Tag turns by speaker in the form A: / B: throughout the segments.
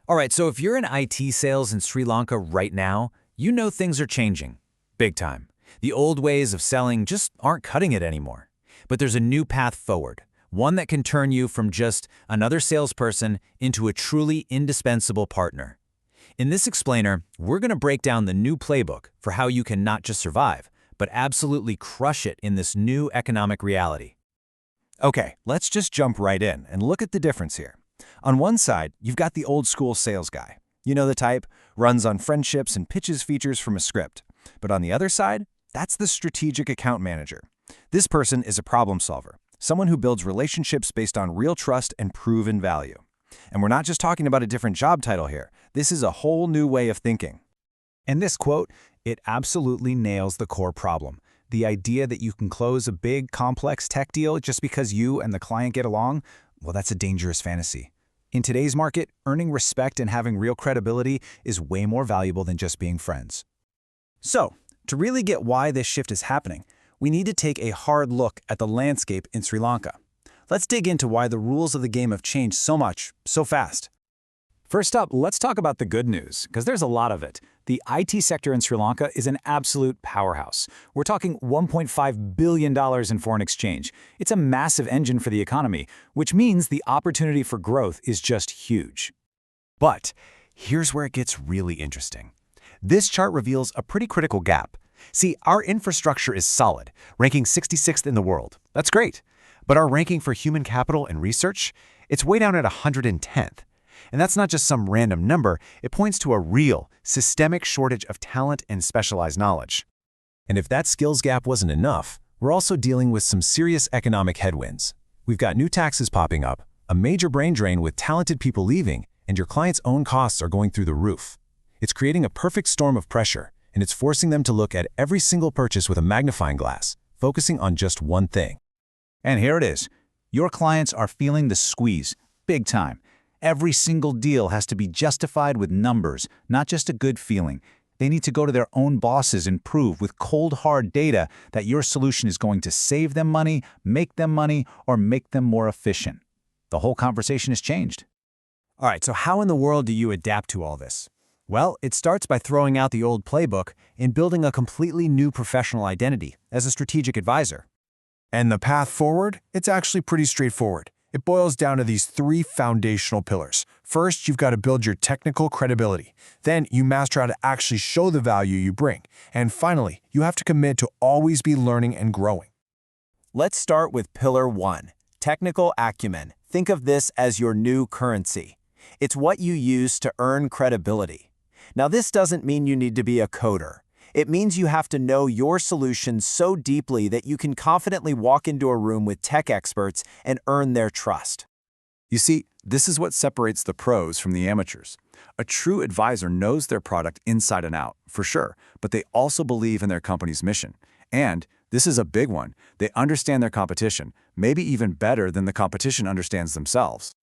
A: All right, so if you're in IT sales in Sri Lanka right now, you know things are changing. Big time. The old ways of selling just aren't cutting it anymore. But there's a new path forward, one that can turn you from just another salesperson into a truly indispensable partner. In this explainer, we're going to break down the new playbook for how you can not just survive, but absolutely crush it in this new economic reality.
B: Okay, let's just jump right in and look at the difference here. On one side, you've got the old school sales guy. You know the type, runs on friendships and pitches features from a script. But on the other side, that's the strategic account manager. This person is a problem solver, someone who builds relationships based on real trust and proven value. And we're not just talking about a different job title here. This is a whole new way of thinking.
C: And this quote, it absolutely nails the core problem. The idea that you can close a big, complex tech deal just because you and the client get along, well, that's a dangerous fantasy. In today's market, earning respect and having real credibility is way more valuable than just being friends. So, to really get why this shift is happening, we need to take a hard look at the landscape in Sri Lanka. Let's dig into why the rules of the game have changed so much, so fast. First up, let's talk about the good news, because there's a lot of it. The IT sector in Sri Lanka is an absolute powerhouse. We're talking $1.5 billion in foreign exchange. It's a massive engine for the economy, which means the opportunity for growth is just huge.
B: But here's where it gets really interesting. This chart reveals a pretty critical gap. See, our infrastructure is solid, ranking 66th in the world. That's great. But our ranking for human capital and research, it's way down at 110th. And that's not just some random number, it points to a real, systemic shortage of talent and specialized knowledge. And if that skills gap wasn't enough, we're also dealing with some serious economic headwinds. We've got new taxes popping up, a major brain drain with talented people leaving, and your client's own costs are going through the roof. It's creating a perfect storm of pressure, and it's forcing them to look at every single purchase with a magnifying glass, focusing on just one thing.
C: And here it is. Your clients are feeling the squeeze, big time. Every single deal has to be justified with numbers, not just a good feeling. They need to go to their own bosses and prove with cold, hard data that your solution is going to save them money, or make them more efficient. The whole conversation has changed.
B: All right, so how in the world do you adapt to all this? Well, it starts by throwing out the old playbook and building a completely new professional identity as a strategic advisor. And the path forward? It's actually pretty straightforward. It boils down to these three foundational pillars. First, you've got to build your technical credibility. Then, you master how to actually show the value you bring. And finally, you have to commit to always be learning and growing. Let's start with Pillar 1, technical acumen. Think of this as your new currency. It's what you use to earn credibility. Now, this doesn't mean you need to be a coder. It means you have to know your solution so deeply that you can confidently walk into a room with tech experts and earn their trust. You see, this is what separates the pros from the amateurs. A true advisor knows their product inside and out, for sure, but they also believe in their company's mission. And, this is a big one, they understand their competition, maybe even better than the competition understands themselves.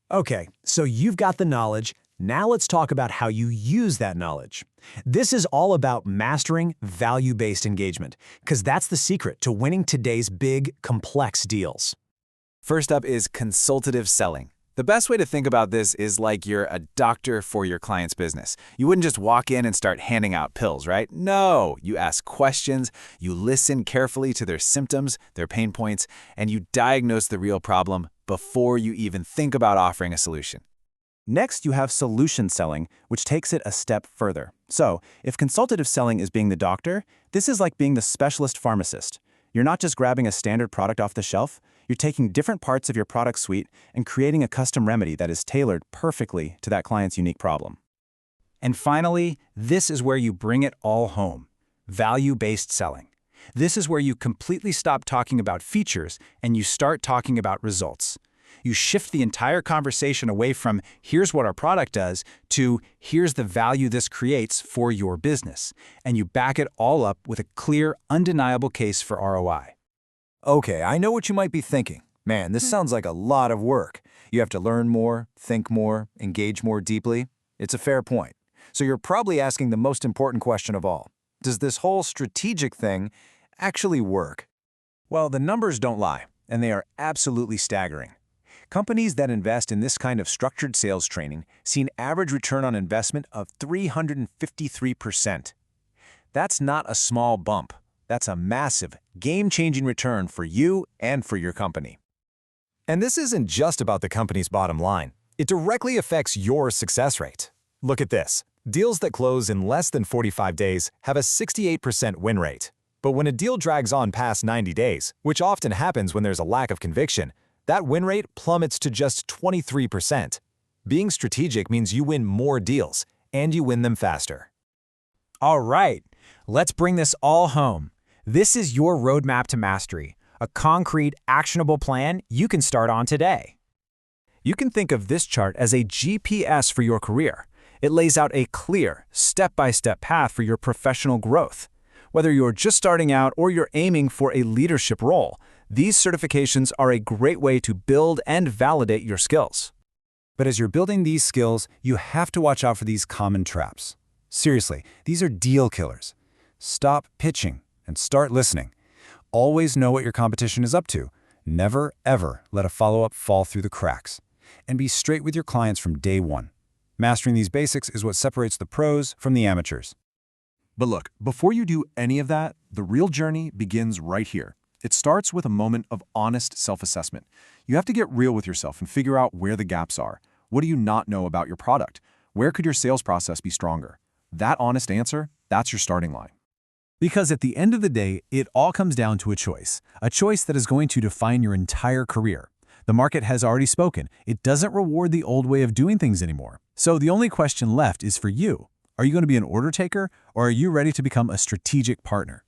B: Okay, so you've got the knowledge. Now let's talk about how you use that knowledge. This is all about mastering value-based engagement, because that's the secret to winning today's big, complex deals. First up is consultative selling. The best way to think about this is like you're a doctor for your client's business. You wouldn't just walk in and start handing out pills, right? No, you ask questions, you listen carefully to their symptoms, their pain points, and you diagnose the real problem before you even think about offering a solution. Next, you have solution selling, which takes it a step further. So, if consultative selling is being the doctor, this is like being the specialist pharmacist. You're not just grabbing a standard product off the shelf, you're taking different parts of your product suite and creating a custom remedy that is tailored perfectly to that client's unique problem. And finally, this is where you bring it all home: value-based selling. This is where you completely stop talking about features and you start talking about results. You shift the entire conversation away from "here's what our product does" to "here's the value this creates for your business." And you back it all up with a clear, undeniable case for ROI. Okay, I know what you might be thinking. Man, this sounds like a lot of work. You have to learn more, think more, engage more deeply. It's a fair point. So you're probably asking the most important question of all. Does this whole strategic thing actually work? Well, the numbers don't lie, and they are absolutely staggering. Companies that invest in this kind of structured sales training see an average return on investment of 353%. That's not a small bump. That's a massive, game-changing return for you and for your company.
C: And this isn't just about the company's bottom line. It directly affects your success rate. Look at this. Deals that close in less than 45 days have a 68% win rate. But when a deal drags on past 90 days, which often happens when there's a lack of conviction, that win rate plummets to just 23%. Being strategic means you win more deals, and you win them faster.
B: All right, let's bring this all home. This is your roadmap to mastery, a concrete, actionable plan you can start on today. You can think of this chart as a GPS for your career. It lays out a clear, step-by-step path for your professional growth. Whether you're just starting out or you're aiming for a leadership role, these certifications are a great way to build and validate your skills. But as you're building these skills, you have to watch out for these common traps. Seriously, these are deal killers. Stop pitching and start listening. Always know what your competition is up to. Never, ever let a follow-up fall through the cracks. And be straight with your clients from day one. Mastering these basics is what separates the pros from the amateurs.
D: But look, before you do any of that, the real journey begins right here. It starts with a moment of honest self-assessment. You have to get real with yourself and figure out where the gaps are. What do you not know about your product? Where could your sales process be stronger? That honest answer, that's your starting line.
B: Because at the end of the day, it all comes down to a choice that is going to define your entire career. The market has already spoken. It doesn't reward the old way of doing things anymore. So the only question left is for you. Are you going to be an order taker, or are you ready to become a strategic partner?